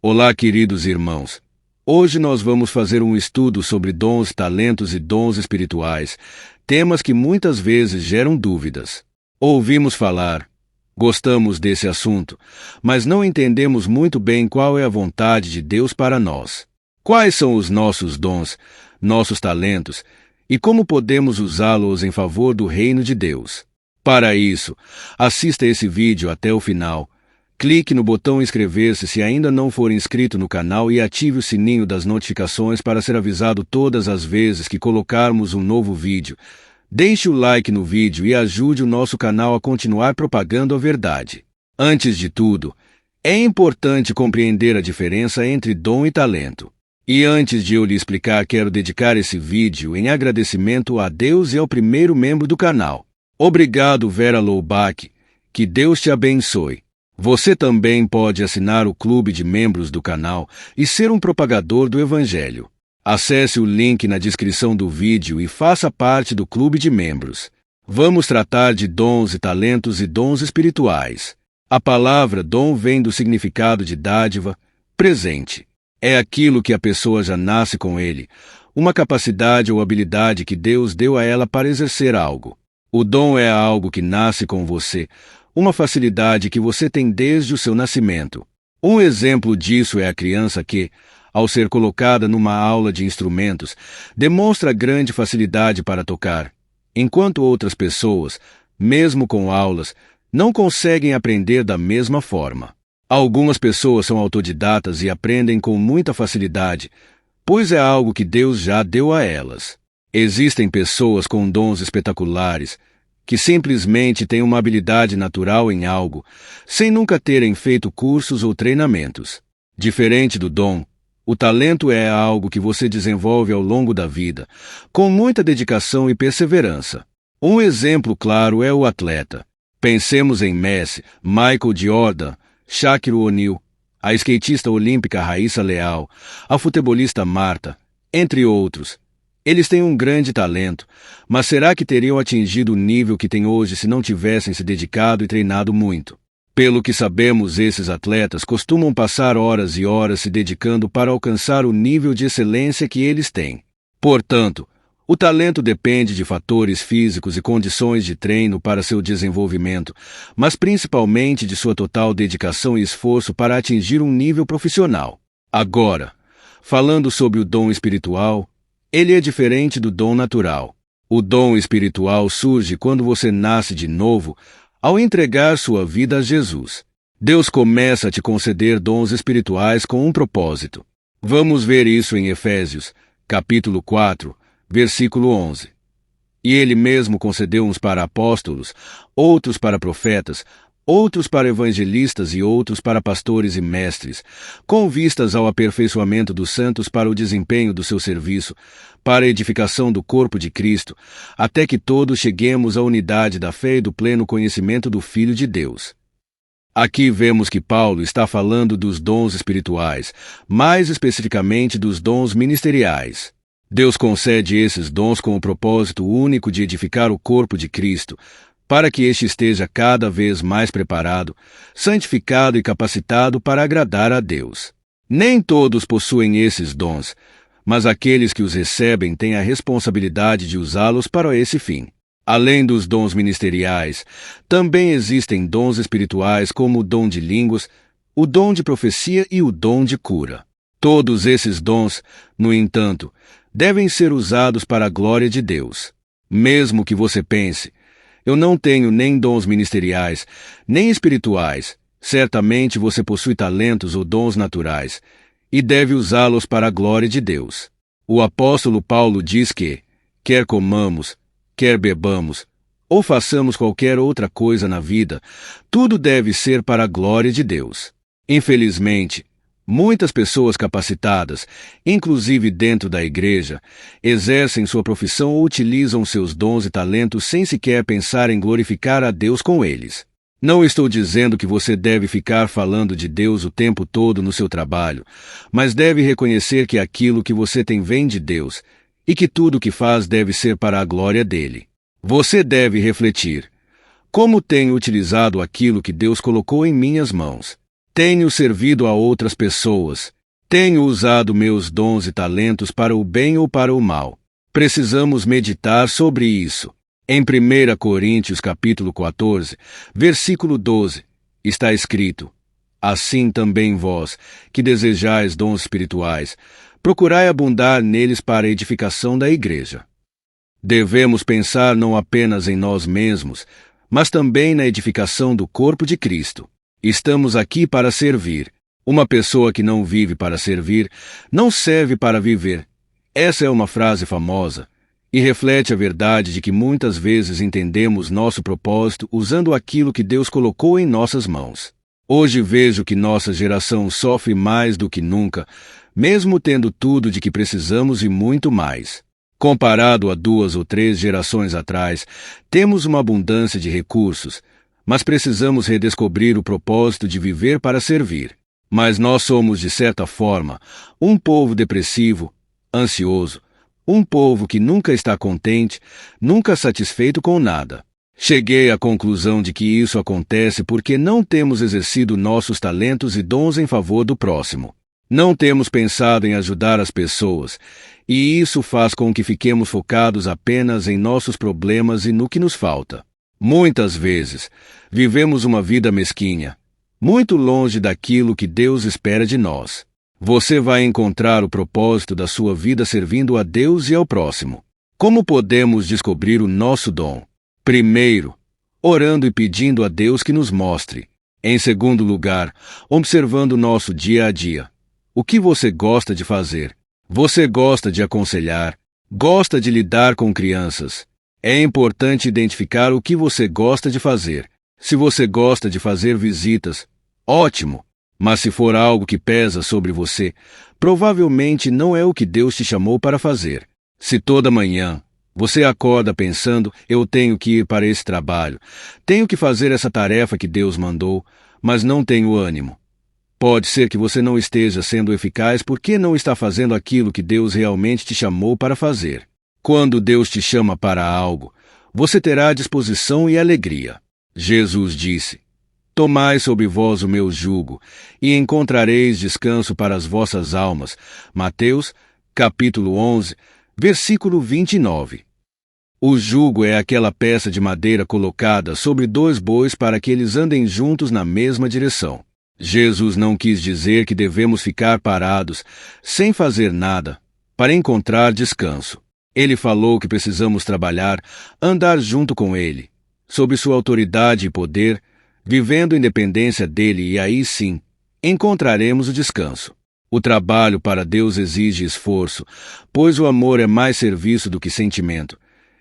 Olá, queridos irmãos. Hoje nós vamos fazer um estudo sobre dons, talentos e dons espirituais, temas que muitas vezes geram dúvidas. Ouvimos falar, gostamos desse assunto, mas não entendemos muito bem qual é a vontade de Deus para nós. Quais são os nossos dons, nossos talentos, e como podemos usá-los em favor do reino de Deus? Para isso, assista esse vídeo até o final. Clique no botão inscrever-se se ainda não for inscrito no canal e ative o sininho das notificações para ser avisado todas as vezes que colocarmos um novo vídeo. Deixe o like no vídeo e ajude o nosso canal a continuar propagando a verdade. Antes de tudo, é importante compreender a diferença entre dom e talento. E antes de eu lhe explicar, quero dedicar esse vídeo em agradecimento a Deus e ao primeiro membro do canal. Obrigado, Vera Loubach. Que Deus te abençoe. Você também pode assinar o clube de membros do canal e ser um propagador do Evangelho. Acesse o link na descrição do vídeo e faça parte do clube de membros. Vamos tratar de dons e talentos e dons espirituais. A palavra dom vem do significado de dádiva, presente. É aquilo que a pessoa já nasce com ele, uma capacidade ou habilidade que Deus deu a ela para exercer algo. O dom é algo que nasce com você, uma facilidade que você tem desde o seu nascimento. Um exemplo disso é a criança que, ao ser colocada numa aula de instrumentos, demonstra grande facilidade para tocar, enquanto outras pessoas, mesmo com aulas, não conseguem aprender da mesma forma. Algumas pessoas são autodidatas e aprendem com muita facilidade, pois é algo que Deus já deu a elas. Existem pessoas com dons espetaculares, que simplesmente têm uma habilidade natural em algo, sem nunca terem feito cursos ou treinamentos. Diferente do dom, o talento é algo que você desenvolve ao longo da vida, com muita dedicação e perseverança. Um exemplo claro é o atleta. Pensemos em Messi, Michael Jordan, Shaquille O'Neal, a skatista olímpica Raíssa Leal, a futebolista Marta, entre outros. Eles têm um grande talento, mas será que teriam atingido o nível que têm hoje se não tivessem se dedicado e treinado muito? Pelo que sabemos, esses atletas costumam passar horas e horas se dedicando para alcançar o nível de excelência que eles têm. Portanto, o talento depende de fatores físicos e condições de treino para seu desenvolvimento, mas principalmente de sua total dedicação e esforço para atingir um nível profissional. Agora, falando sobre o dom espiritual, ele é diferente do dom natural. O dom espiritual surge quando você nasce de novo, ao entregar sua vida a Jesus. Deus começa a te conceder dons espirituais com um propósito. Vamos ver isso em Efésios, capítulo 4, versículo 11. E ele mesmo concedeu uns para apóstolos, outros para profetas, outros para evangelistas e outros para pastores e mestres, com vistas ao aperfeiçoamento dos santos para o desempenho do seu serviço, para a edificação do corpo de Cristo, até que todos cheguemos à unidade da fé e do pleno conhecimento do Filho de Deus. Aqui vemos que Paulo está falando dos dons espirituais, mais especificamente dos dons ministeriais. Deus concede esses dons com o propósito único de edificar o corpo de Cristo, para que este esteja cada vez mais preparado, santificado e capacitado para agradar a Deus. Nem todos possuem esses dons, mas aqueles que os recebem têm a responsabilidade de usá-los para esse fim. Além dos dons ministeriais, também existem dons espirituais como o dom de línguas, o dom de profecia e o dom de cura. Todos esses dons, no entanto, devem ser usados para a glória de Deus. Mesmo que você pense, eu não tenho nem dons ministeriais, nem espirituais. Certamente você possui talentos ou dons naturais, e deve usá-los para a glória de Deus. O apóstolo Paulo diz que, quer comamos, quer bebamos, ou façamos qualquer outra coisa na vida, tudo deve ser para a glória de Deus. Infelizmente, muitas pessoas capacitadas, inclusive dentro da igreja, exercem sua profissão ou utilizam seus dons e talentos sem sequer pensar em glorificar a Deus com eles. Não estou dizendo que você deve ficar falando de Deus o tempo todo no seu trabalho, mas deve reconhecer que aquilo que você tem vem de Deus e que tudo o que faz deve ser para a glória dele. Você deve refletir: Como tenho utilizado aquilo que Deus colocou em minhas mãos? Tenho servido a outras pessoas? Tenho usado meus dons e talentos para o bem ou para o mal? Precisamos meditar sobre isso. Em 1 Coríntios capítulo 14, versículo 12, está escrito: assim também vós, que desejais dons espirituais, procurai abundar neles para a edificação da igreja. Devemos pensar não apenas em nós mesmos, mas também na edificação do corpo de Cristo. Estamos aqui para servir. Uma pessoa que não vive para servir, não serve para viver. Essa é uma frase famosa e reflete a verdade de que muitas vezes entendemos nosso propósito usando aquilo que Deus colocou em nossas mãos. Hoje vejo que nossa geração sofre mais do que nunca, mesmo tendo tudo de que precisamos e muito mais. Comparado a 2 ou 3 gerações atrás, temos uma abundância de recursos, mas precisamos redescobrir o propósito de viver para servir. Mas nós somos, de certa forma, um povo depressivo, ansioso, um povo que nunca está contente, nunca satisfeito com nada. Cheguei à conclusão de que isso acontece porque não temos exercido nossos talentos e dons em favor do próximo. Não temos pensado em ajudar as pessoas, e isso faz com que fiquemos focados apenas em nossos problemas e no que nos falta. Muitas vezes, vivemos uma vida mesquinha, muito longe daquilo que Deus espera de nós. Você vai encontrar o propósito da sua vida servindo a Deus e ao próximo. Como podemos descobrir o nosso dom? Primeiro, orando e pedindo a Deus que nos mostre. Em segundo lugar, observando nosso dia a dia. O que você gosta de fazer? Você gosta de aconselhar? Gosta de lidar com crianças? É importante identificar o que você gosta de fazer. Se você gosta de fazer visitas, ótimo! Mas se for algo que pesa sobre você, provavelmente não é o que Deus te chamou para fazer. Se toda manhã você acorda pensando, eu tenho que ir para esse trabalho, tenho que fazer essa tarefa que Deus mandou, mas não tenho ânimo. Pode ser que você não esteja sendo eficaz porque não está fazendo aquilo que Deus realmente te chamou para fazer. Quando Deus te chama para algo, você terá disposição e alegria. Jesus disse: tomai sobre vós o meu jugo, e encontrareis descanso para as vossas almas. Mateus, capítulo 11, versículo 29. O jugo é aquela peça de madeira colocada sobre 2 bois para que eles andem juntos na mesma direção. Jesus não quis dizer que devemos ficar parados, sem fazer nada, para encontrar descanso. Ele falou que precisamos trabalhar, andar junto com Ele, sob sua autoridade e poder, vivendo a independência dele, e aí sim, encontraremos o descanso. O trabalho para Deus exige esforço, pois o amor é mais serviço do que sentimento,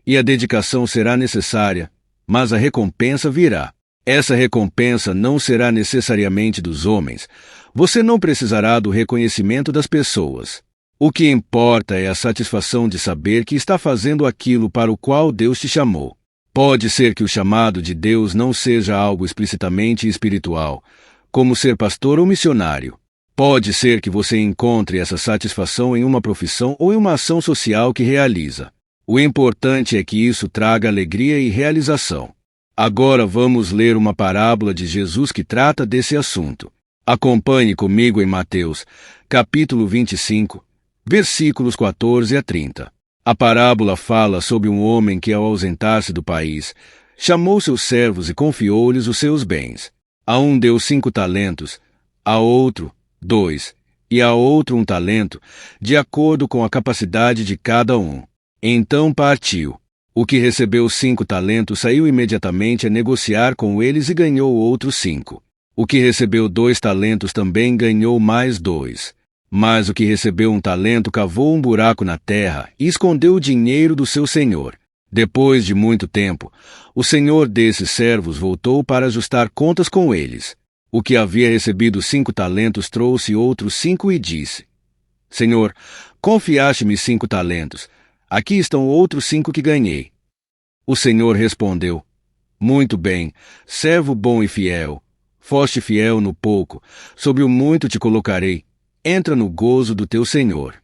e a dedicação será necessária, mas a recompensa virá. Essa recompensa não será necessariamente dos homens. Você não precisará do reconhecimento das pessoas. O que importa é a satisfação de saber que está fazendo aquilo para o qual Deus te chamou. Pode ser que o chamado de Deus não seja algo explicitamente espiritual, como ser pastor ou missionário. Pode ser que você encontre essa satisfação em uma profissão ou em uma ação social que realiza. O importante é que isso traga alegria e realização. Agora vamos ler uma parábola de Jesus que trata desse assunto. Acompanhe comigo em Mateus, capítulo 25, versículos 14 a 30. A parábola fala sobre um homem que, ao ausentar-se do país, chamou seus servos e confiou-lhes os seus bens. A um deu 5 talentos, a outro 2, e a outro 1 talento, de acordo com a capacidade de cada um. Então partiu. O que recebeu 5 talentos saiu imediatamente a negociar com eles e ganhou outros 5. O que recebeu 2 talentos também ganhou mais 2. Mas o que recebeu 1 talento cavou um buraco na terra e escondeu o dinheiro do seu senhor. Depois de muito tempo, o senhor desses servos voltou para ajustar contas com eles. O que havia recebido 5 talentos trouxe outros 5 e disse: Senhor, confiaste-me 5 talentos. Aqui estão outros 5 que ganhei. O Senhor respondeu: Muito bem, servo bom e fiel. Foste fiel no pouco, sobre o muito te colocarei. Entra no gozo do teu Senhor.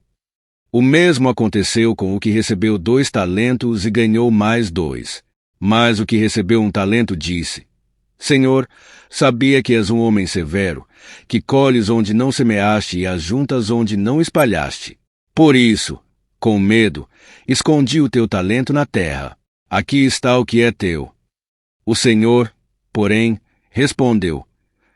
O mesmo aconteceu com o que recebeu 2 talentos e ganhou mais 2. Mas o que recebeu um talento disse: Senhor, sabia que és um homem severo, que colhes onde não semeaste e ajuntas onde não espalhaste. Por isso, com medo, escondi o teu talento na terra. Aqui está o que é teu. O Senhor, porém, respondeu: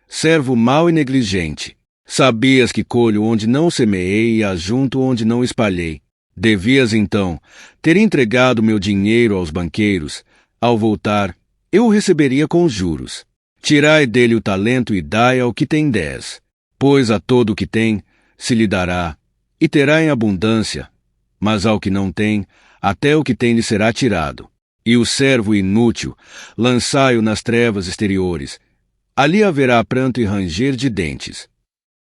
Servo mau e negligente, sabias que colho onde não semeei e ajunto onde não espalhei. Devias, então, ter entregado meu dinheiro aos banqueiros. Ao voltar, eu o receberia com juros. Tirai dele o talento e dai ao que tem 10. Pois a todo o que tem, se lhe dará, e terá em abundância. Mas ao que não tem, até o que tem lhe será tirado. E o servo inútil, lançai-o nas trevas exteriores. Ali haverá pranto e ranger de dentes.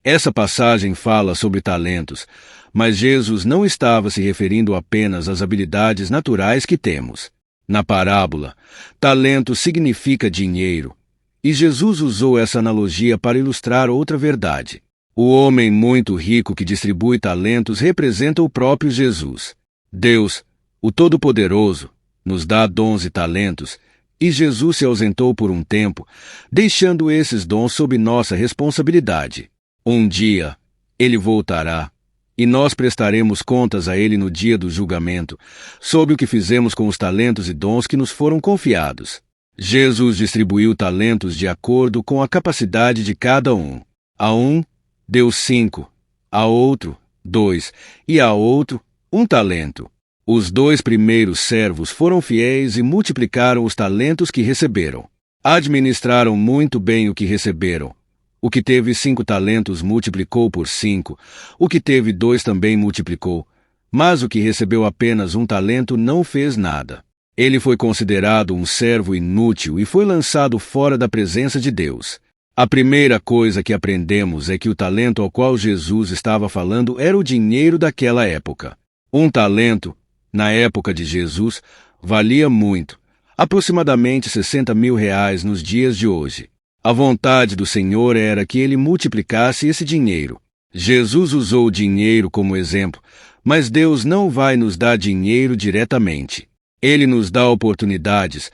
Essa passagem fala sobre talentos, mas Jesus não estava se referindo apenas às habilidades naturais que temos. Na parábola, talento significa dinheiro, e Jesus usou essa analogia para ilustrar outra verdade. O homem muito rico que distribui talentos representa o próprio Jesus. Deus, o Todo-Poderoso, nos dá dons e talentos, e Jesus se ausentou por um tempo, deixando esses dons sob nossa responsabilidade. Um dia, ele voltará, e nós prestaremos contas a ele no dia do julgamento, sobre o que fizemos com os talentos e dons que nos foram confiados. Jesus distribuiu talentos de acordo com a capacidade de cada um. A um, deu 5, a outro, 2, e a outro, 1 talento. Os 2 primeiros servos foram fiéis e multiplicaram os talentos que receberam. Administraram muito bem o que receberam. O que teve 5 talentos multiplicou por 5, o que teve 2 também multiplicou, mas o que recebeu apenas 1 talento não fez nada. Ele foi considerado um servo inútil e foi lançado fora da presença de Deus. A primeira coisa que aprendemos é que o talento ao qual Jesus estava falando era o dinheiro daquela época. 1 talento, na época de Jesus, valia muito, aproximadamente R$60.000 nos dias de hoje. A vontade do Senhor era que ele multiplicasse esse dinheiro. Jesus usou o dinheiro como exemplo, mas Deus não vai nos dar dinheiro diretamente. Ele nos dá oportunidades,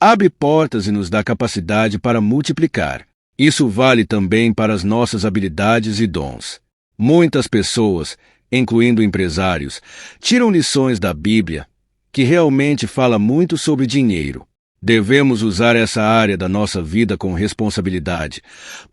abre portas e nos dá capacidade para multiplicar. Isso vale também para as nossas habilidades e dons. Muitas pessoas, incluindo empresários, tiram lições da Bíblia, que realmente fala muito sobre dinheiro. Devemos usar essa área da nossa vida com responsabilidade,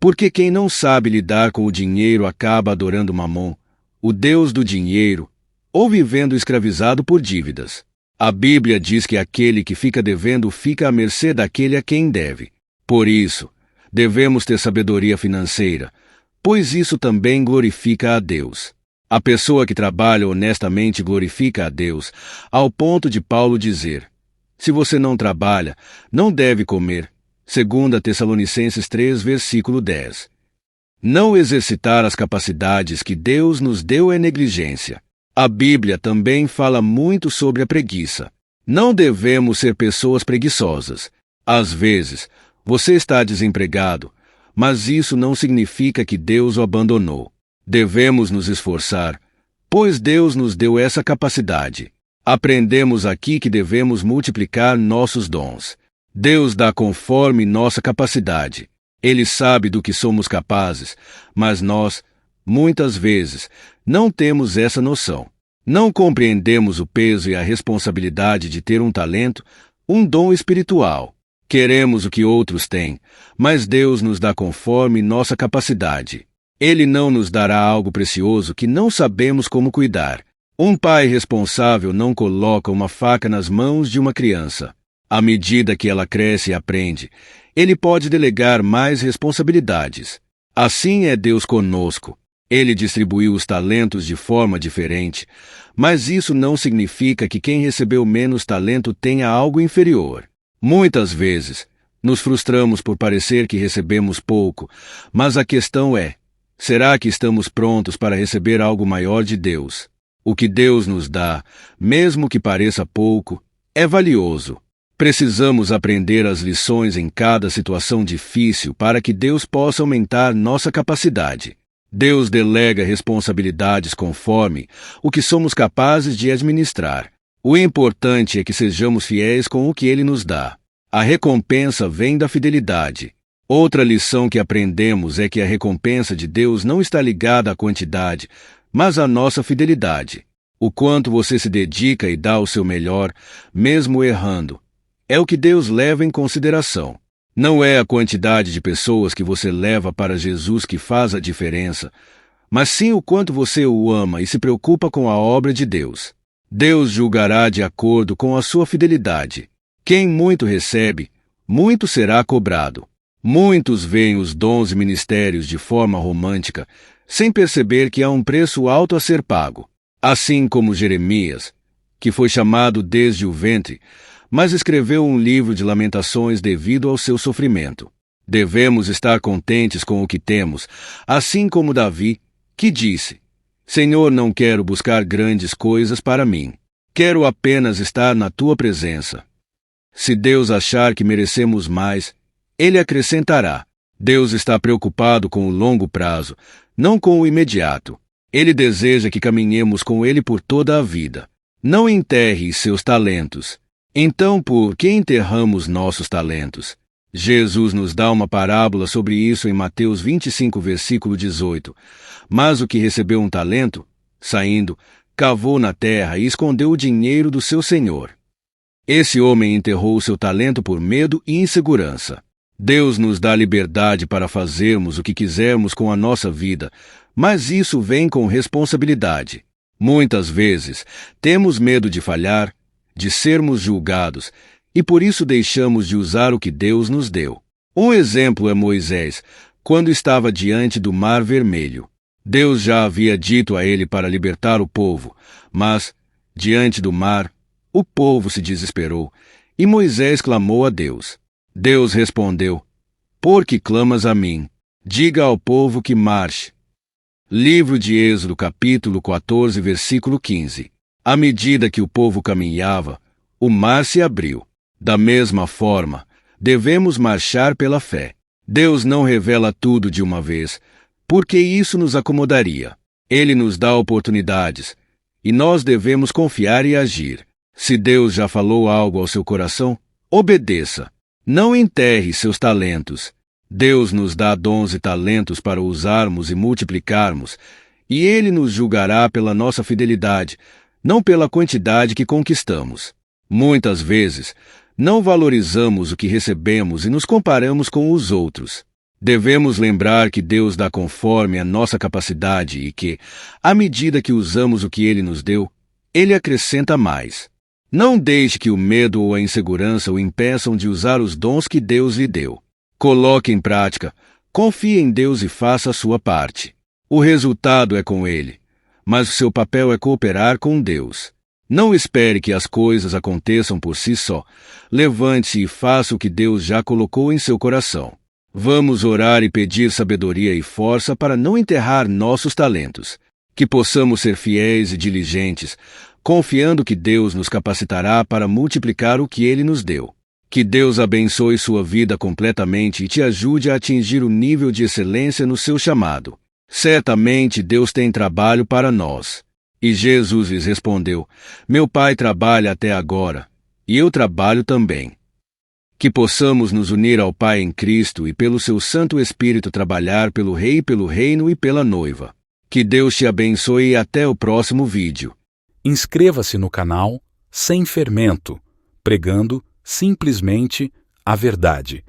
porque quem não sabe lidar com o dinheiro acaba adorando Mamon, o Deus do dinheiro, ou vivendo escravizado por dívidas. A Bíblia diz que aquele que fica devendo fica à mercê daquele a quem deve. Por isso, devemos ter sabedoria financeira, pois isso também glorifica a Deus. A pessoa que trabalha honestamente glorifica a Deus, ao ponto de Paulo dizer: se você não trabalha, não deve comer. 2 Tessalonicenses 3, versículo 10. Não exercitar as capacidades que Deus nos deu é negligência. A Bíblia também fala muito sobre a preguiça. Não devemos ser pessoas preguiçosas. Às vezes, você está desempregado, mas isso não significa que Deus o abandonou. Devemos nos esforçar, pois Deus nos deu essa capacidade. Aprendemos aqui que devemos multiplicar nossos dons. Deus dá conforme nossa capacidade. Ele sabe do que somos capazes, mas nós, muitas vezes, não temos essa noção. Não compreendemos o peso e a responsabilidade de ter um talento, um dom espiritual. Queremos o que outros têm, mas Deus nos dá conforme nossa capacidade. Ele não nos dará algo precioso que não sabemos como cuidar. Um pai responsável não coloca uma faca nas mãos de uma criança. À medida que ela cresce e aprende, ele pode delegar mais responsabilidades. Assim é Deus conosco. Ele distribuiu os talentos de forma diferente, mas isso não significa que quem recebeu menos talento tenha algo inferior. Muitas vezes, nos frustramos por parecer que recebemos pouco, mas a questão é: será que estamos prontos para receber algo maior de Deus? O que Deus nos dá, mesmo que pareça pouco, é valioso. Precisamos aprender as lições em cada situação difícil para que Deus possa aumentar nossa capacidade. Deus delega responsabilidades conforme o que somos capazes de administrar. O importante é que sejamos fiéis com o que Ele nos dá. A recompensa vem da fidelidade. Outra lição que aprendemos é que a recompensa de Deus não está ligada à quantidade, mas à nossa fidelidade. O quanto você se dedica e dá o seu melhor, mesmo errando, é o que Deus leva em consideração. Não é a quantidade de pessoas que você leva para Jesus que faz a diferença, mas sim o quanto você o ama e se preocupa com a obra de Deus. Deus julgará de acordo com a sua fidelidade. Quem muito recebe, muito será cobrado. Muitos veem os dons e ministérios de forma romântica, sem perceber que há um preço alto a ser pago. Assim como Jeremias, que foi chamado desde o ventre, mas escreveu um livro de lamentações devido ao seu sofrimento. Devemos estar contentes com o que temos, assim como Davi, que disse: Senhor, não quero buscar grandes coisas para mim. Quero apenas estar na tua presença. Se Deus achar que merecemos mais, Ele acrescentará. Deus está preocupado com o longo prazo, não com o imediato. Ele deseja que caminhemos com Ele por toda a vida. Não enterre seus talentos. Então, por que enterramos nossos talentos? Jesus nos dá uma parábola sobre isso em Mateus 25, versículo 18. Mas o que recebeu um talento, saindo, cavou na terra e escondeu o dinheiro do seu senhor. Esse homem enterrou o seu talento por medo e insegurança. Deus nos dá liberdade para fazermos o que quisermos com a nossa vida, mas isso vem com responsabilidade. Muitas vezes, temos medo de falhar, de sermos julgados, e por isso deixamos de usar o que Deus nos deu. Um exemplo é Moisés, quando estava diante do Mar Vermelho. Deus já havia dito a ele para libertar o povo, mas, diante do mar, o povo se desesperou, e Moisés clamou a Deus. Deus respondeu: Por que clamas a mim? Diga ao povo que marche. Livro de Êxodo, capítulo 14, versículo 15. À medida que o povo caminhava, o mar se abriu. Da mesma forma, devemos marchar pela fé. Deus não revela tudo de uma vez, porque isso nos acomodaria. Ele nos dá oportunidades, e nós devemos confiar e agir. Se Deus já falou algo ao seu coração, obedeça. Não enterre seus talentos. Deus nos dá dons e talentos para usarmos e multiplicarmos, e Ele nos julgará pela nossa fidelidade, não pela quantidade que conquistamos. Muitas vezes, não valorizamos o que recebemos e nos comparamos com os outros. Devemos lembrar que Deus dá conforme a nossa capacidade e que, à medida que usamos o que Ele nos deu, Ele acrescenta mais. Não deixe que o medo ou a insegurança o impeçam de usar os dons que Deus lhe deu. Coloque em prática, confie em Deus e faça a sua parte. O resultado é com Ele, mas o seu papel é cooperar com Deus. Não espere que as coisas aconteçam por si só. Levante-se e faça o que Deus já colocou em seu coração. Vamos orar e pedir sabedoria e força para não enterrar nossos talentos. Que possamos ser fiéis e diligentes, confiando que Deus nos capacitará para multiplicar o que Ele nos deu. Que Deus abençoe sua vida completamente e te ajude a atingir o nível de excelência no seu chamado. Certamente Deus tem trabalho para nós. E Jesus lhes respondeu: Meu Pai trabalha até agora, e eu trabalho também. Que possamos nos unir ao Pai em Cristo e pelo seu Santo Espírito trabalhar pelo Rei, pelo Reino e pela Noiva. Que Deus te abençoe e até o próximo vídeo. Inscreva-se no canal Sem Fermento, pregando simplesmente a verdade.